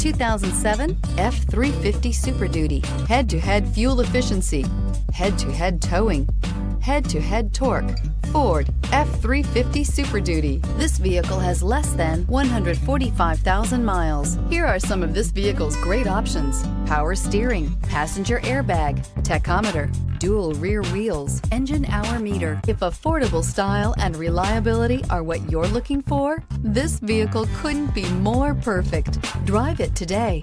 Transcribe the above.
2007 F-350 Super Duty. Head-to-head fuel efficiency, head-to-head towing, head-to-head torque. Ford F-350 Super Duty. This vehicle has less than 145,000 miles. Here are some of this vehicle's great options: power steering, passenger airbag, tachometer, dual rear wheels, engine hour meter. If affordable style and reliability are what you're looking for, this vehicle couldn't be more perfect. Drive it today.